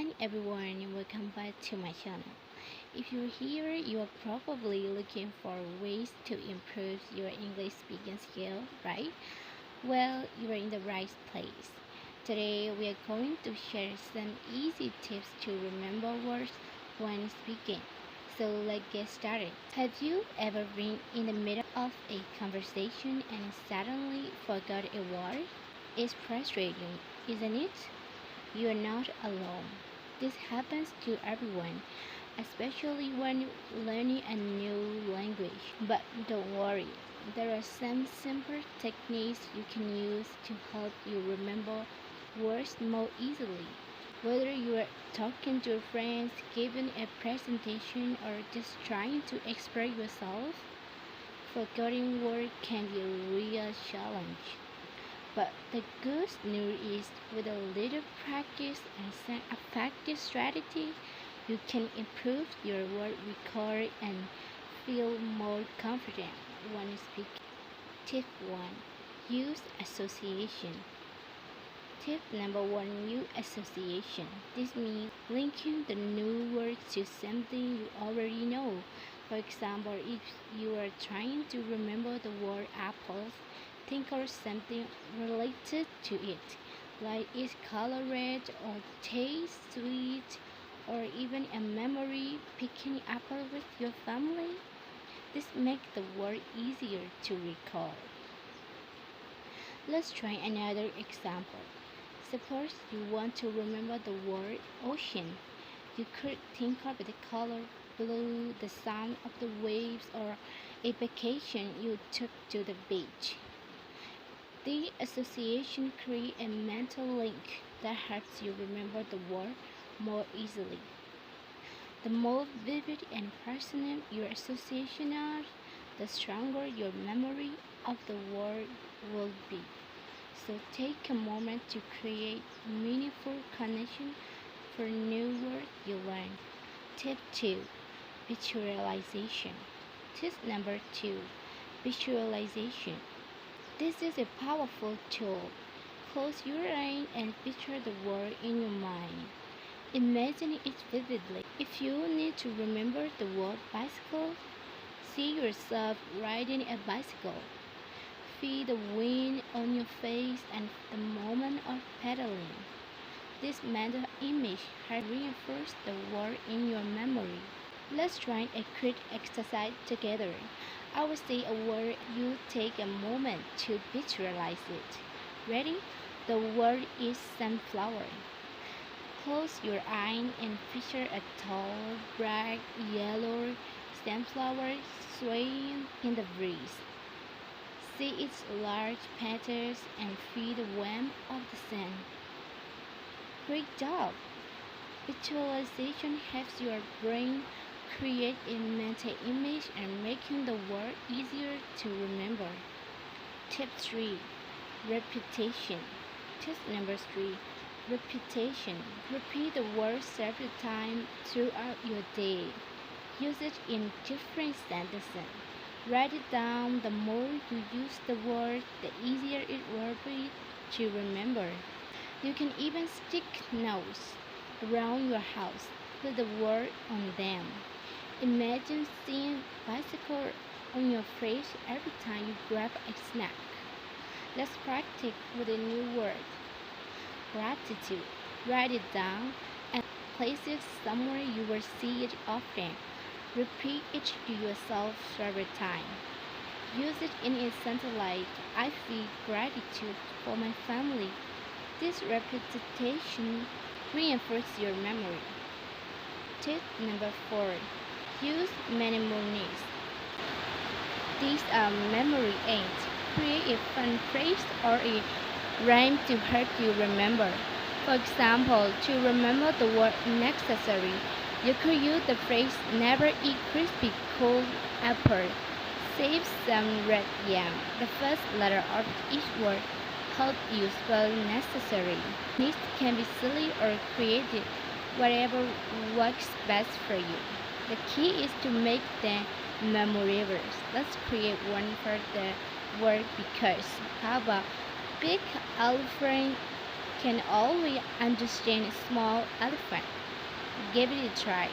morning, everyone, and welcome back to my channel. If you're here, you are probably looking for ways to improve your English speaking skill, right? Well, you are in the right place. Today, we are going to share some easy tips to remember words when speaking. So let's get started. Have you ever been in the middle of a conversation and suddenly forgot a word? It's frustrating, isn't it? You are not alone. This happens to everyone, especially when learning a new language. But don't worry, there are some simple techniques you can use to help you remember words more easily. Whether you are talking to friends, giving a presentation, or just trying to express yourself, forgetting words can be a real challenge. But the good news is, with a little practice and some effective strategy, you can improve your word recall and feel more confident when speaking. Tip 1. Use association. Tip number 1. Use association. This means linking the new word to something you already know. For example, if you are trying to remember the word apples, think of something related to it, like its color red or taste sweet, or even a memory picking apple with your family. This makes the word easier to recall. Let's try another example. Suppose you want to remember the word ocean. You could think of the color blue, the sound of the waves, or a vacation you took to the beach. The association creates a mental link that helps you remember the word more easily. The more vivid and personal your association are, the stronger your memory of the word will be. So take a moment to create meaningful connection for new words you learn. Tip 2. Visualization. Tip number 2. Visualization. This is a powerful tool. Close your eyes and picture the word in your mind. Imagine it vividly. If you need to remember the word bicycle, see yourself riding a bicycle. Feel the wind on your face and the moment of pedaling. This mental image helps reinforce the word in your memory. Let's try a quick exercise together. I will say a word, you take a moment to visualize it. Ready? The word is sunflower. Close your eyes and picture a tall, bright yellow sunflower swaying in the breeze. See its large petals and feel the warmth of the sun. Great job! Visualization helps your brain create a mental image and making the word easier to remember. Tip 3. Repetition. Tip number 3. Repetition. Repeat the word several times throughout your day. Use it in different sentences. Write it down. The more you use the word, the easier it will be to remember. You can even stick notes around your house with the word on them. Imagine seeing bicycle on your face every time you grab a snack. Let's practice with a new word. Gratitude. Write it down and place it somewhere you will see it often. Repeat it to yourself several times. Use it in a sentence like, I feel gratitude for my family. This repetition reinforces your memory. Tip number 4. Use mnemonics. These are memory aids. Create a fun phrase or a rhyme to help you remember. For example, to remember the word necessary, you could use the phrase never eat crispy cold apple. Save some red yam. The first letter of each word helps you spell necessary. These can be silly or creative, whatever works best for you. The key is to make them memorable. Let's create one for the word because. How about big elephant can only understand a small elephant. Give it a try.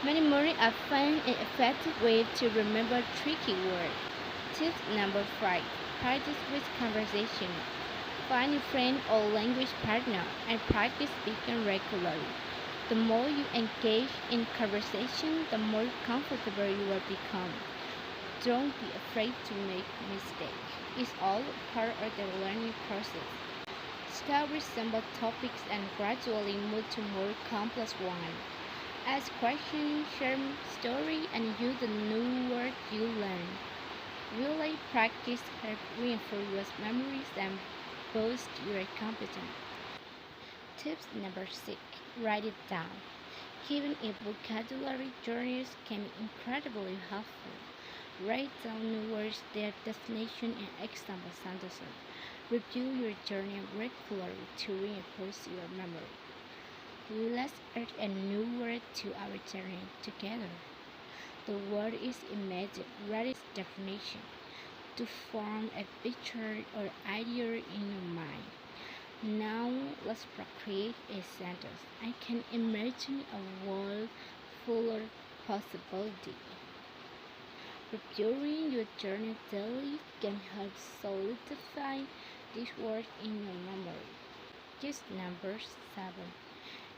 Mnemonic are fun and effective way to remember tricky words. Tip number 5. Practice with conversation. Find a friend or language partner and practice speaking regularly. The more you engage in conversation, the more comfortable you will become. Don't be afraid to make mistakes. It's all part of the learning process. Start with simple topics and gradually move to more complex ones. Ask questions, share stories, and use the new words you learn. Really practice helps reinforce your memories and boost your competence. Tips number 6. Write it down. Keeping a vocabulary journal can be incredibly helpful. Write down new words, their definition, and example sentences. Review your journal regularly to reinforce your memory. Let's add a new word to our journal together. The word is imagined. Write its definition to form a picture or idea in your mind. Now let's create a sentence. I can imagine a world full of possibility. Reviewing your journal daily can help solidify this word in your memory. Tip number 7.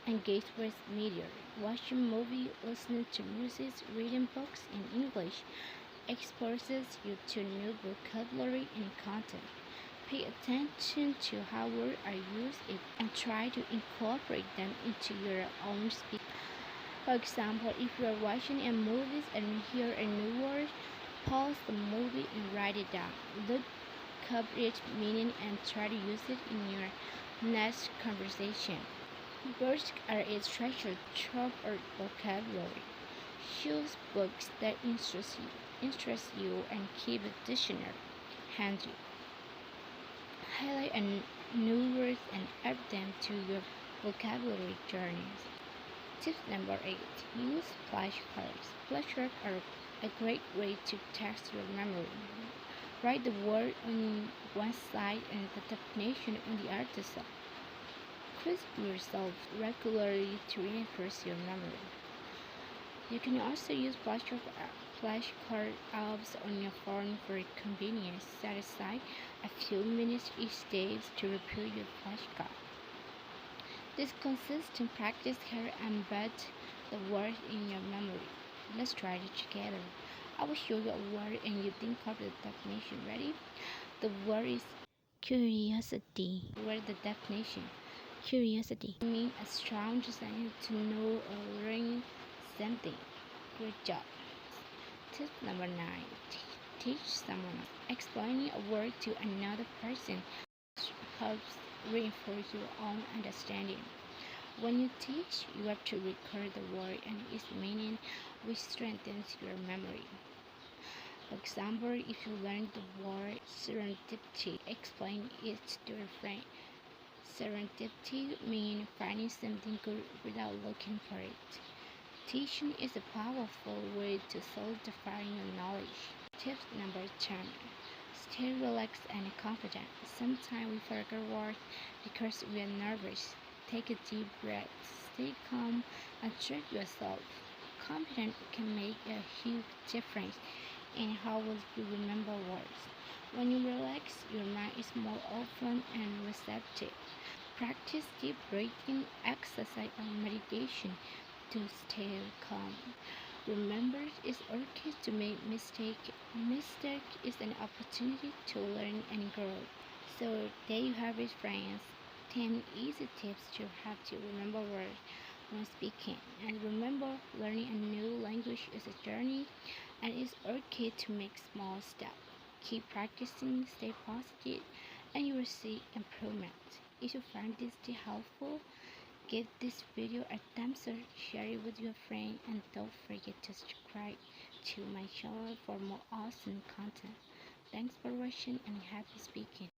Engage with media. Watching movies, listening to music, reading books in English exposes you to new vocabulary and content. Pay attention to how words are used and try to incorporate them into your own speech. For example, if you are watching a movie and hear a new word, pause the movie and write it down. Look up its meaning and try to use it in your next conversation. Words are a treasure trove of vocabulary. Choose books that interest you and keep a dictionary handy. Highlight new words and add them to your vocabulary journals. Tip number 8. Use flashcards. Flashcards are a great way to test your memory. Write the word on one side and the definition on the other side. Quiz yourself regularly to reinforce your memory. You can also use flashcard apps on your phone for convenience. Set aside a few minutes each day to review your flashcard. This consistent practice helps embed the word in your memory. Let's try it together. I will show you a word and you think of the definition. Ready? The word is curiosity. What is the definition? Curiosity means a strong desire to know or learn something. Great job. Tip number 9. Teach someone. Explaining a word to another person helps reinforce your own understanding. When you teach, you have to record the word and its meaning, which strengthens your memory. For example, if you learn the word serendipity, explain it to a friend. Serendipity means finding something good without looking for it. Teaching is a powerful way to solidify your knowledge. Tip number 10. Stay relaxed and confident. Sometimes we forget words because we are nervous. Take a deep breath, stay calm, and treat yourself. Confidence can make a huge difference in how you remember words. When you relax, your mind is more open and receptive. Practice deep breathing, exercise, or meditation to stay calm. Remember, it's okay to make mistakes. Mistake is an opportunity to learn and grow. So there you have it, friends. 10 easy tips to help you remember words when speaking. And remember, learning a new language is a journey, and it's okay to make small steps. Keep practicing, stay positive, and you will see improvement. If you find this helpful, give this video a thumbs up, share it with your friend, and don't forget to subscribe to my channel for more awesome content. Thanks for watching and happy speaking.